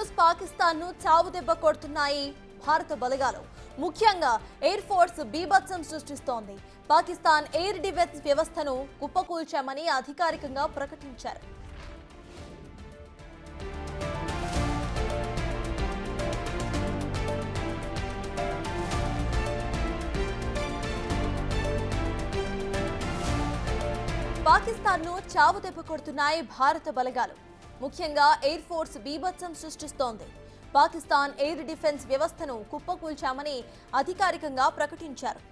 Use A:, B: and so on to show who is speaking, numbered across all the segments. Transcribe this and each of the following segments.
A: Continuous Pakistan ను చావుదెబ్బ కొడుతున్నాయి భారత బలగాలు. ముఖ్యంగా ఎయిర్ ఫోర్స్ బీభత్సం సృష్టిస్తోంది. పాకిస్తాన్ ఎయిర్ డిఫెన్స్ వ్యవస్థను కుప్పకూల్చామని అధికారికంగా ప్రకటించారు. పాకిస్తాన్ ను చావుదెబ్బ కొడుతున్నాయి భారత బలగాలు. ముఖ్యంగా ఎయిర్ ఫోర్స్ బీభత్సం సృష్టిస్తోంది. పాకిస్తాన్ ఎయిర్ డిఫెన్స్ వ్యవస్థను కుప్పకూల్చామని అధికారికంగా ప్రకటించారు.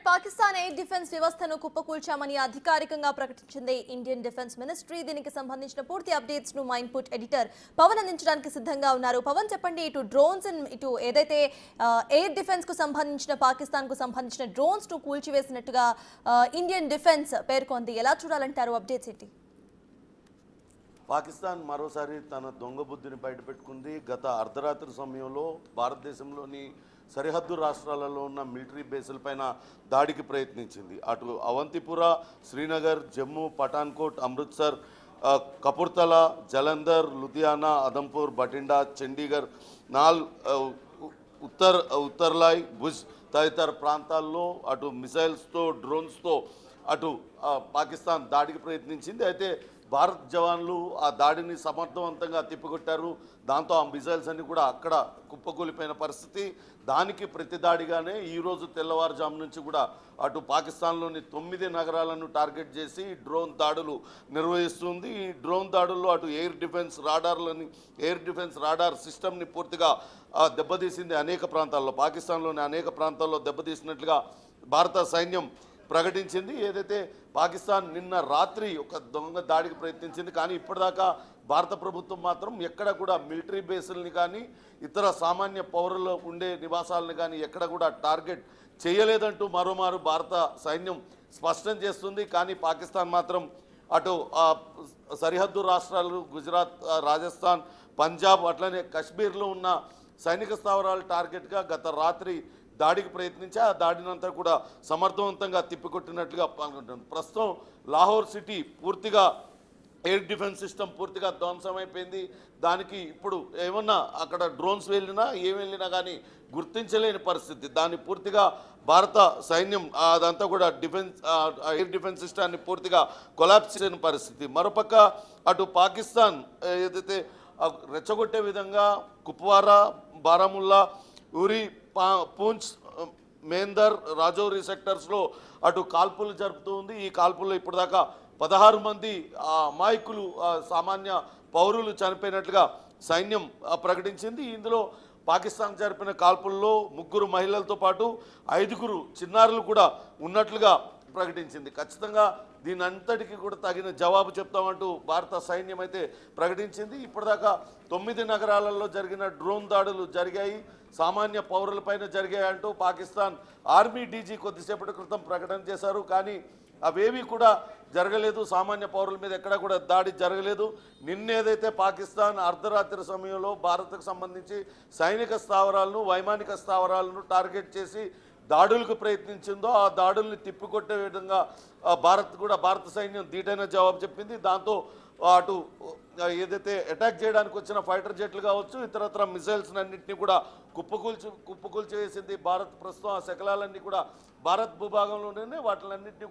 A: పాకిస్తాన్ ఎయిర్ డిఫెన్స్ వ్యవస్థను కుప్పకూల్చామని అధికారికంగా ప్రకటించింది ఇండియన్ డిఫెన్స్ మినిస్ట్రీ. దీనికి సంబంధించిన పూర్తి అప్డేట్స్ ను మా ఇన్పుట్ ఎడిటర్ పవన్ అందించడానికి సిద్ధంగా ఉన్నారు. పవన్, చెప్పండి, ఇటు డ్రోన్స్ ఇటు ఏదైతే ఎయిర్ డిఫెన్స్ కు సంబంధించిన పాకిస్తాన్ కు సంబంధించిన డ్రోన్స్ ను కూల్చివేసినట్టుగా ఇండియన్ డిఫెన్స్ పేర్కొంది. ఎలా చూడాలంటారు? అప్డేట్స్ ఏంటి?
B: పాకిస్తాన్ మరోసారి తన దొంగ బుద్ధిని బయటపెట్టుకుంది. గత అర్ధరాత్రి సమయంలో భారతదేశంలోని సరిహద్దు రాష్ట్రాలలో ఉన్న మిలిటరీ బేసులపైన దాడికి ప్రయత్నించింది. అటు అవంతిపుర, శ్రీనగర్, జమ్మూ, పఠాన్కోట్, అమృత్సర్, కపుర్తలా, జలంధర్, లుధియానా, అదంపూర్, బఠిండా, చండీగఢ్, ఉత్తర్లాయ్, భుజ్ తదితర ప్రాంతాల్లో అటు మిసైల్స్తో, డ్రోన్స్తో అటు పాకిస్తాన్ దాడికి ప్రయత్నించింది. అయితే భారత్ జవాన్లు ఆ దాడిని సమర్థవంతంగా తిప్పికొట్టారు. దాంతో ఆ మిజైల్స్ అన్ని కూడా అక్కడ కుప్పకూలిపోయిన పరిస్థితి. దానికి ప్రతిదాడిగానే ఈరోజు తెల్లవారుజాము నుంచి కూడా అటు పాకిస్తాన్లోని 9 నగరాలను టార్గెట్ చేసి డ్రోన్ దాడులు నిర్వహిస్తుంది. ఈ డ్రోన్ దాడుల్లో అటు ఎయిర్ డిఫెన్స్ రాడార్ సిస్టమ్ని పూర్తిగా దెబ్బతీసింది. అనేక ప్రాంతాల్లో, పాకిస్తాన్లోని అనేక ప్రాంతాల్లో దెబ్బతీసినట్లుగా భారత సైన్యం ప్రకటించింది. ఏదైతే పాకిస్తాన్ నిన్న రాత్రి ఒక దొంగ దాడికి ప్రయత్నించింది, కానీ ఇప్పటిదాకా భారత ప్రభుత్వం మాత్రం ఎక్కడ కూడా మిలిటరీ బేసుల్ని కానీ ఇతర సామాన్య పౌరులు ఉండే నివాసాలను కానీ ఎక్కడ కూడా టార్గెట్ చేయలేదంటూ మరోమారు భారత సైన్యం స్పష్టం చేస్తుంది. కానీ పాకిస్తాన్ మాత్రం అటు సరిహద్దు రాష్ట్రాలు గుజరాత్, రాజస్థాన్, పంజాబ్ అట్లనే కాశ్మీర్లో ఉన్న సైనిక స్థావరాలు టార్గెట్గా గత రాత్రి దాడికి ప్రయత్నించి ఆ దాడినంతా కూడా సమర్థవంతంగా తిప్పికొట్టినట్లుగా పాల్గొంటుంది. ప్రస్తుతం లాహోర్ సిటీ పూర్తిగా ఎయిర్ డిఫెన్స్ సిస్టమ్ పూర్తిగా ధ్వంసమైపోయింది. దానికి ఇప్పుడు ఏమన్నా అక్కడ డ్రోన్స్ వెళ్ళినా ఏం వెళ్ళినా కానీ గుర్తించలేని పరిస్థితి. దాన్ని పూర్తిగా భారత సైన్యం అదంతా కూడా ఎయిర్ డిఫెన్స్ సిస్టాన్ని పూర్తిగా కొలాప్స్ చేయని పరిస్థితి. మరోపక్క అటు పాకిస్తాన్ ఏదైతే రెచ్చగొట్టే విధంగా కుప్వారా, బారాముల్లా, ఉరి, పూంచ్, మేందర్, రాజౌరి సెక్టర్స్లో అటు కాల్పులు జరుపుతూ ఉంది. ఈ కాల్పుల్లో ఇప్పటిదాకా 16 మంది అమాయకులు, సామాన్య పౌరులు చనిపోయినట్లుగా సైన్యం ప్రకటించింది. ఇందులో పాకిస్తాన్ జరిపిన కాల్పుల్లో 3 మహిళలతో పాటు 5 చిన్నారులు కూడా ఉన్నట్లుగా ప్రకటించింది. ఖచ్చితంగా దీని అంతటికీ కూడా తగిన జవాబు చెప్తామంటూ భారత సైన్యం అయితే ప్రకటించింది. ఇప్పటిదాకా 9 నగరాలలో జరిగిన డ్రోన్ దాడులు జరిగాయి, సామాన్య పౌరులపైన జరిగాయి అంటూ పాకిస్తాన్ ఆర్మీ డీజీ కొద్దిసేపటి క్రితం ప్రకటన చేశారు. కానీ అవేవి కూడా జరగలేదు, సామాన్య పౌరుల మీద ఎక్కడా కూడా దాడి జరగలేదు. నిన్నేదైతే పాకిస్తాన్ అర్ధరాత్రి సమయంలో భారత్కు సంబంధించి సైనిక స్థావరాలను, వైమానిక స్థావరాలను టార్గెట్ చేసి దాడులకు ప్రయత్నించిందో ఆ దాడుల్ని తిప్పికొట్టే విధంగా భారత సైన్యం ధీటైన జవాబు చెప్పింది. దాంతో అటు ఏదైతే అటాక్ చేయడానికి వచ్చిన ఫైటర్ జెట్లు కావచ్చు, ఇతరత్ర మిసైల్స్ అన్నింటినీ కూడా కుప్పకూల్చివేసింది భారత్. ప్రస్తుతం ఆ శకలాలన్నీ కూడా భారత్ భూభాగంలోనే వాటిలన్నింటినీ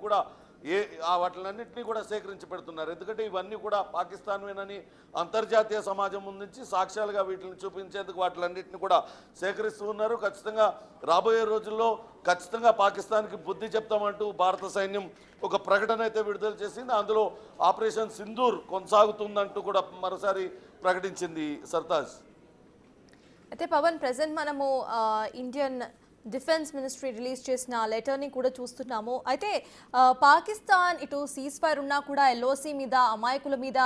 B: కూడా సేకరించి పెడుతున్నారు. ఎందుకంటే ఇవన్నీ కూడా పాకిస్తాన్వేనని అంతర్జాతీయ సమాజం ముందుంచి సాక్ష్యాలుగా వీటిని చూపించేందుకు వాటిలన్నింటినీ కూడా సేకరిస్తూ ఉన్నారు. ఖచ్చితంగా రాబోయే రోజుల్లో ఖచ్చితంగా పాకిస్తాన్కి బుద్ధి చెప్తామంటూ భారత సైన్యం ఒక ప్రకటన అయితే విడుదల చేసింది. అందులో ఆపరేషన్ సింధూర్ కొనసాగుతుందంటూ కూడా మరోసారి ప్రకటించింది. సర్తాజ్.
A: అయితే పవన్, ప్రెజెంట్ మనము ఇండియన్ డిఫెన్స్ మినిస్ట్రీ రిలీజ్ చేసిన లెటర్ని కూడా చూస్తున్నాము. అయితే పాకిస్తాన్ ఇటు సీజ్ ఫైర్ ఉన్నా కూడా ఎల్ఓసి మీద అమాయకుల మీద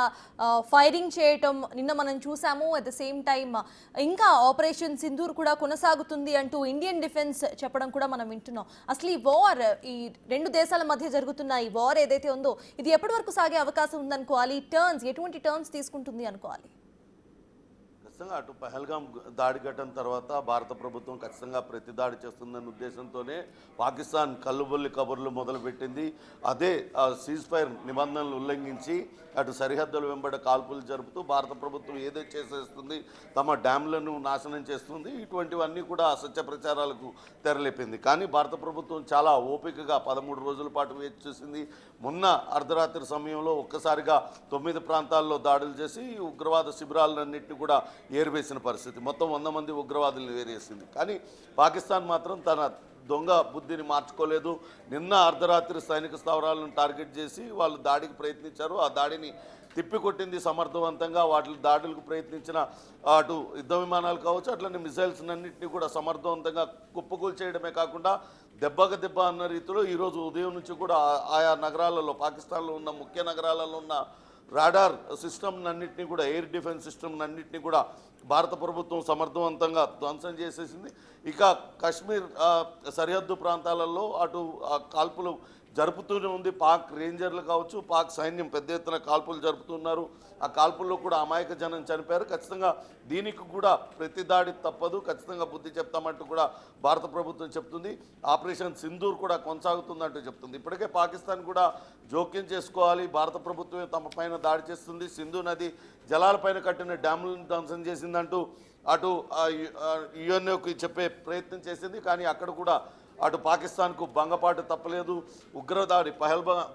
A: ఫైరింగ్ చేయటం నిన్న మనం చూసాము. అట్ ద సేమ్ టైం ఇంకా ఆపరేషన్ సింధూర్ కూడా కొనసాగుతుంది అంటూ ఇండియన్ డిఫెన్స్ చెప్పడం కూడా మనం వింటున్నాం. అసలు ఈ వార్, ఈ రెండు దేశాల మధ్య జరుగుతున్న ఈ వార్ ఏదైతే ఉందో ఇది ఎప్పటి వరకు సాగే అవకాశం ఉందనుకోవాలి? ఎటువంటి టర్న్స్ తీసుకుంటుంది అనుకోవాలి?
B: ఖచ్చితంగా అటు పహల్గాం దాడి ఘటన తర్వాత భారత ప్రభుత్వం ఖచ్చితంగా ప్రతి దాడి చేస్తుందన్న ఉద్దేశంతోనే పాకిస్తాన్ కల్లుబొల్లి కబుర్లు మొదలుపెట్టింది. అదే సీజ్ ఫైర్ నిబంధనలు ఉల్లంఘించి అటు సరిహద్దుల వెంబడి కాల్పులు జరుపుతూ భారత ప్రభుత్వం ఏదో చేసేస్తుంది, తమ డ్యామ్లను నాశనం చేస్తుంది, ఇటువంటివన్నీ కూడా అసత్య ప్రచారాలకు తెరలేపింది. కానీ భారత ప్రభుత్వం చాలా ఓపికగా 13 రోజుల పాటు వేచి చూసింది. మొన్న అర్ధరాత్రి సమయంలో ఒక్కసారిగా 9 ప్రాంతాల్లో దాడులు చేసి ఉగ్రవాద శిబిరాలన్నింటినీ కూడా ఏరివేసిన పరిస్థితి. మొత్తం 100 మంది ఉగ్రవాదులను ఏరేసింది. కానీ పాకిస్తాన్ మాత్రం తన దొంగ బుద్ధిని మార్చుకోలేదు. నిన్న అర్ధరాత్రి సైనిక స్థావరాలను టార్గెట్ చేసి వాళ్ళు దాడికి ప్రయత్నించారు. ఆ దాడిని తిప్పికొట్టింది సమర్థవంతంగా. వాటి దాడులకు ప్రయత్నించిన అటు యుద్ధ విమానాలు కావచ్చు, అట్లనే మిసైల్స్ అన్నింటినీ కూడా సమర్థవంతంగా కుప్పకూల్చేయడమే కాకుండా దెబ్బకు దెబ్బ అన్న రీతిలో ఈరోజు ఉదయం నుంచి కూడా ఆయా నగరాలలో, పాకిస్తాన్లో ఉన్న ముఖ్య నగరాలలో ఉన్న రాడార్ సిస్టమ్ అన్నింటినీ కూడా, ఎయిర్ డిఫెన్స్ సిస్టమ్ అన్నింటినీ కూడా భారత ప్రభుత్వం సమర్థవంతంగా ధ్వంసం చేసేసింది. ఇక కాశ్మీర్ సరిహద్దు ప్రాంతాలలో అటు కాల్పులు జరుపుతూనే ఉంది. పాక్ రేంజర్లు కావచ్చు, పాక్ సైన్యం పెద్ద ఎత్తున కాల్పులు జరుపుతున్నారు. ఆ కాల్పుల్లో కూడా అమాయక జనం చనిపోయారు. ఖచ్చితంగా దీనికి కూడా ప్రతి దాడి తప్పదు, ఖచ్చితంగా బుద్ధి చెప్తామంటూ కూడా భారత ప్రభుత్వం చెప్తుంది. ఆపరేషన్ సింధూర్ కూడా కొనసాగుతుందంటూ చెప్తుంది. ఇప్పటికే పాకిస్తాన్ కూడా జోక్యం చేసుకోవాలి, భారత ప్రభుత్వమే తమ పైన దాడి చేస్తుంది, సింధు నది జలాలపైన కట్టిన డ్యాములను ధ్వంసం చేసిందంటూ అటు యుఎన్ఓకి చెప్పే ప్రయత్నం చేసింది. కానీ అక్కడ కూడా అటు పాకిస్తాన్కు భంగపాటు తప్పలేదు. ఉగ్రదాడి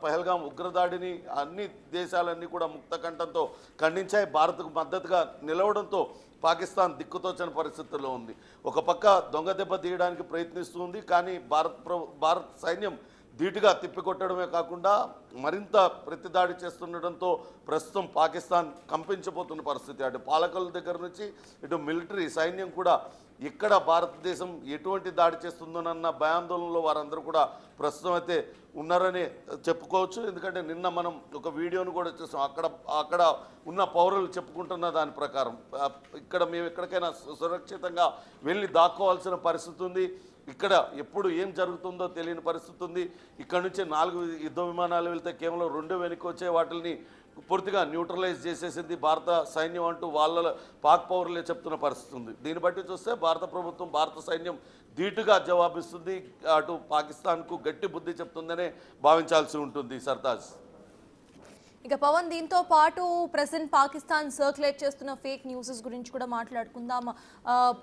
B: పహల్గాం ఉగ్రదాడిని అన్ని దేశాలన్నీ కూడా ముక్తకంఠంతో ఖండించాయి. భారత్కు మద్దతుగా నిలవడంతో పాకిస్తాన్ దిక్కుతోచని పరిస్థితుల్లో ఉంది. ఒక పక్క దొంగ దెబ్బ తీయడానికి ప్రయత్నిస్తుంది. కానీ భారత్ సైన్యం ధీటుగా తిప్పికొట్టడమే కాకుండా మరింత ప్రతిదాడి చేస్తుండడంతో ప్రస్తుతం పాకిస్తాన్ కంపించిపోతున్న పరిస్థితి. అటు పాలకుల దగ్గర నుంచి ఇటు మిలిటరీ సైన్యం కూడా ఇక్కడ భారతదేశం ఎటువంటి దాడి చేస్తుందోనన్న భయాందోళనలో వారందరూ కూడా ప్రస్తుతం అయితే ఉన్నారని చెప్పుకోవచ్చు. ఎందుకంటే నిన్న మనం ఒక వీడియోను కూడా చూసాం. అక్కడ ఉన్న పౌరులు చెప్పుకుంటున్న దాని ప్రకారం ఇక్కడ మేము ఎక్కడికైనా సురక్షితంగా వెళ్ళి దాక్కోవాల్సిన పరిస్థితి ఉంది. ఇక్కడ ఎప్పుడు ఏం జరుగుతుందో తెలియని పరిస్థితి ఉంది. ఇక్కడ నుంచి 4 యుద్ధ విమానాలు వెళ్తే కేవలం 2 వెనక్కి వచ్చే వాటిని పూర్తిగా న్యూట్రలైజ్ చేసేసింది భారత సైన్యం అంటూ వాళ్ళ పాక్ పౌరులే చెప్తున్న పరిస్థితి ఉంది. దీన్ని బట్టి చూస్తే భారత ప్రభుత్వం, భారత సైన్యం ధీటుగా జవాబిస్తుంది. అటు పాకిస్తాన్కు గట్టి బుద్ధి చెప్తుందనే భావించాల్సి ఉంటుంది. సర్తాజ్.
A: ఇక పవన్, దీంతో పాటు ప్రెసెంట్ పాకిస్తాన్ సర్క్యులేట్ చేస్తున్న ఫేక్ న్యూసెస్ గురించి కూడా మాట్లాడుకుందాం.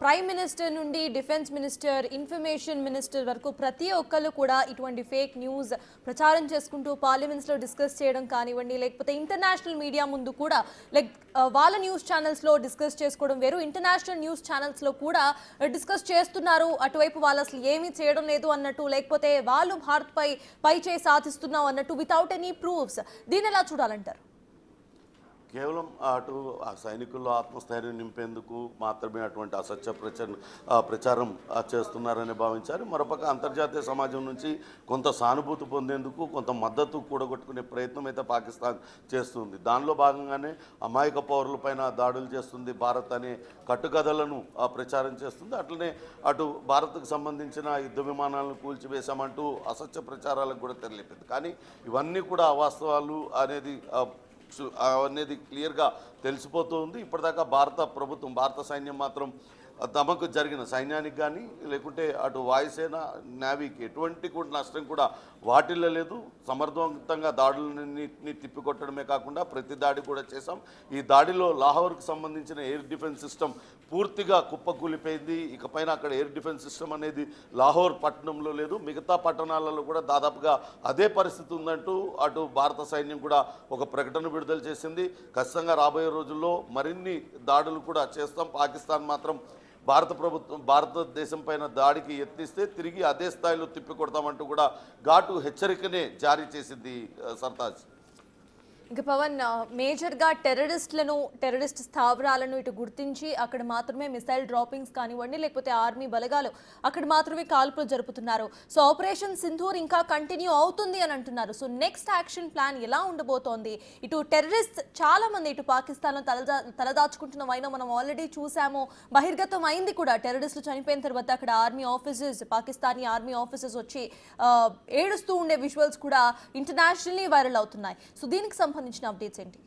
A: ప్రైమ్ మినిస్టర్ నుండి డిఫెన్స్ మినిస్టర్, ఇన్ఫర్మేషన్ మినిస్టర్ వరకు ప్రతి ఒక్కళ్ళు కూడా ఇటువంటి ఫేక్ న్యూస్ ప్రచారం చేసుకుంటూ పార్లమెంట్స్లో డిస్కస్ చేయడం కానివ్వండి, లేకపోతే ఇంటర్నేషనల్ మీడియా ముందు కూడా వాళ్ళ న్యూస్ ఛానల్స్లో డిస్కస్ చేసుకోవడం వేరు, ఇంటర్నేషనల్ న్యూస్ ఛానల్స్లో కూడా డిస్కస్ చేస్తున్నారు. అటువైపు వాళ్ళు అసలు ఏమీ చేయడం లేదు అన్నట్టు, లేకపోతే వాళ్ళు భారత్పై పైచేయి సాధిస్తున్నాం అన్నట్టు వితౌట్ ఎనీ ప్రూఫ్స్. దీన్ని ఎలా చూడాలంటారు?
B: కేవలం అటు ఆ సైనికుల్లో ఆత్మస్థైర్యం నింపేందుకు మాత్రమే అటువంటి అసత్య ప్రచారం చేస్తున్నారని భావించారు. మరోపక్క అంతర్జాతీయ సమాజం నుంచి కొంత సానుభూతి పొందేందుకు, కొంత మద్దతు కూడగొట్టుకునే ప్రయత్నం అయితే పాకిస్తాన్ చేస్తుంది. దానిలో భాగంగానే అమాయక పౌరులపైన దాడులు చేస్తుంది భారత్ అనే కట్టుకథలను ప్రచారం చేస్తుంది. అట్లనే అటు భారత్కు సంబంధించిన యుద్ధ విమానాలను కూల్చివేశామంటూ అసత్య ప్రచారాలకు కూడా తెరలేపింది. కానీ ఇవన్నీ కూడా అవాస్తవాలు అనేది క్లియర్గా తెలిసిపోతుంది. ఇప్పటిదాకా భారత ప్రభుత్వం, భారత సైన్యం మాత్రం తమకు జరిగిన సైన్యానికి కానీ లేకుంటే అటు వాయుసేన, నేవీకి ఎటువంటి కూడా నష్టం కూడా వాటిల్లలేదు. సమర్థవంతంగా దాడులన్నింటినీ తిప్పికొట్టడమే కాకుండా ప్రతి దాడి కూడా చేశాం. ఈ దాడిలో లాహోర్కు సంబంధించిన ఎయిర్ డిఫెన్స్ సిస్టమ్ పూర్తిగా కుప్పకూలిపోయింది. ఇకపైన అక్కడ ఎయిర్ డిఫెన్స్ సిస్టమ్ అనేది లాహోర్ పట్టణంలో లేదు. మిగతా పట్టణాలలో కూడా దాదాపుగా అదే పరిస్థితి ఉందంటూ అటు భారత సైన్యం కూడా ఒక ప్రకటన విడుదల చేసింది. ఖచ్చితంగా రాబోయే రోజుల్లో మరిన్ని దాడులు కూడా చేస్తాం. పాకిస్తాన్ మాత్రం భారతదేశం పైన దాడికి యత్నిస్తే తిరిగి అదే స్థాయిలో తిప్పికొడతామంటూ కూడా ఘాటు హెచ్చరికనే జారీ చేసింది. సర్తాజ్.
A: ఇక పవన్ మేజర్గా టెర్రరిస్ట్ స్థావరాలను ఇటు గుర్తించి అక్కడ మాత్రమే మిసైల్ డ్రాపింగ్స్ కానివ్వండి లేకపోతే ఆర్మీ బలగాలు అక్కడ మాత్రమే కాల్పులు జరుపుతున్నారు. సో ఆపరేషన్ సింధూర్ ఇంకా కంటిన్యూ అవుతుంది అని అంటున్నారు. సో నెక్స్ట్ యాక్షన్ ప్లాన్ ఎలా ఉండబోతోంది? ఇటు టెర్రరిస్ట్ చాలా మంది ఇటు పాకిస్తాన్లో తలదాచుకుంటున్న వైనా మనం ఆల్రెడీ చూసాము, బహిర్గతం అయింది కూడా. టెర్రరిస్టులు చనిపోయిన తర్వాత అక్కడ army officers, Pakistani army officers వచ్చి ఏడుస్తూ ఉండే విజువల్స్ కూడా ఇంటర్నేషనల్లీ వైరల్ అవుతున్నాయి. సో దీనికి సంబంధించిన అప్డేట్స్ ఏంటి?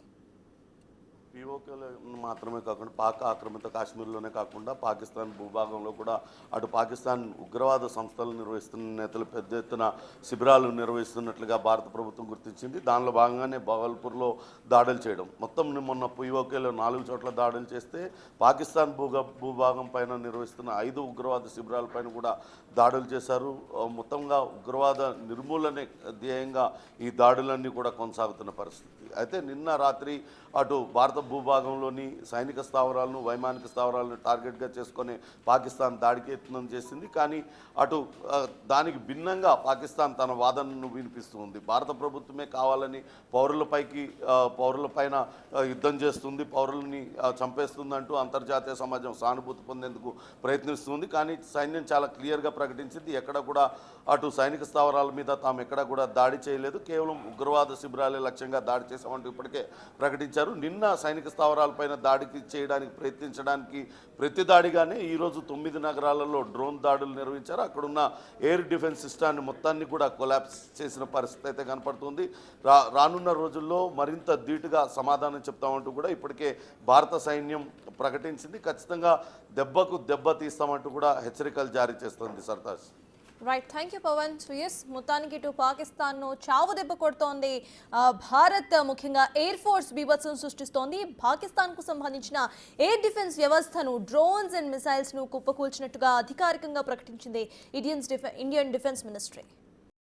B: పీఓకేలో మాత్రమే కాకుండా పాక్ ఆక్రమిత కాశ్మీర్లోనే కాకుండా పాకిస్తాన్ భూభాగంలో కూడా అటు పాకిస్తాన్ ఉగ్రవాద సంస్థలు నిర్వహిస్తున్న నేతలు పెద్ద ఎత్తున శిబిరాలు నిర్వహిస్తున్నట్లుగా భారత ప్రభుత్వం గుర్తించింది. దానిలో భాగంగానే బవల్పూర్లో దాడులు చేయడం, మొత్తం మొన్న పీఓకేలో 4 చోట్ల దాడులు చేస్తే పాకిస్తాన్ భూభాగం పైన నిర్వహిస్తున్న 5 ఉగ్రవాద శిబిరాలపైన కూడా దాడులు చేశారు. మొత్తంగా ఉగ్రవాద నిర్మూలనే ధ్యేయంగా ఈ దాడులన్నీ కూడా కొనసాగుతున్న పరిస్థితి. అయితే నిన్న రాత్రి అటు భారత భూభాగంలోని సైనిక స్థావరాలను, వైమానిక స్థావరాలను టార్గెట్గా చేసుకొని పాకిస్తాన్ దాడికి యత్నం చేసింది. కానీ అటు దానికి భిన్నంగా పాకిస్తాన్ తన వాదనను వినిపిస్తూ ఉంది. భారత ప్రభుత్వమే కావాలని పౌరులపైన యుద్ధం చేస్తుంది, పౌరులని చంపేస్తుందంటూ అంతర్జాతీయ సమాజం సానుభూతి పొందేందుకు ప్రయత్నిస్తుంది. కానీ సైన్యం చాలా క్లియర్గా ప్రకటించింది, ఎక్కడ కూడా అటు సైనిక స్థావరాల మీద తాము ఎక్కడ కూడా దాడి చేయలేదు, కేవలం ఉగ్రవాద శిబిరాలే లక్ష్యంగా దాడి చేశామంటూ ఇప్పటికే ప్రకటించారు. నిన్న సైనిక స్థావరాలపైన దాడికి చేయడానికి ప్రయత్నించడానికి ప్రతిదాడిగానే ఈరోజు 9 నగరాలలో డ్రోన్ దాడులు నిర్వహించారు. అక్కడున్న ఎయిర్ డిఫెన్స్ సిస్టాన్ని మొత్తాన్ని కూడా కొలాప్స్ చేసిన పరిస్థితి అయితే కనపడుతుంది. రానున్న రోజుల్లో మరింత ధీటుగా సమాధానం చెప్తామంటూ కూడా ఇప్పటికే భారత సైన్యం ప్రకటించింది. ఖచ్చితంగా దెబ్బకు దెబ్బ తీస్తామంటూ కూడా హెచ్చరికలు జారీ చేస్తుంది. Sartaj.
A: Right, thank you Pavan. So yes, మొత్తానికి ఇటు పాకిస్తాన్ను చావు దెబ్బ కొడుతోంది భారత్. ముఖ్యంగా ఎయిర్ ఫోర్స్ బీభత్సం సృష్టిస్తోంది. పాకిస్తాన్కు సంబంధించిన ఎయిర్ డిఫెన్స్ వ్యవస్థను, డ్రోన్స్ అండ్ మిసైల్స్ను కుప్పకూల్చినట్టుగా అధికారికంగా ప్రకటించింది ఇండియన్ డిఫెన్స్ మినిస్ట్రీ.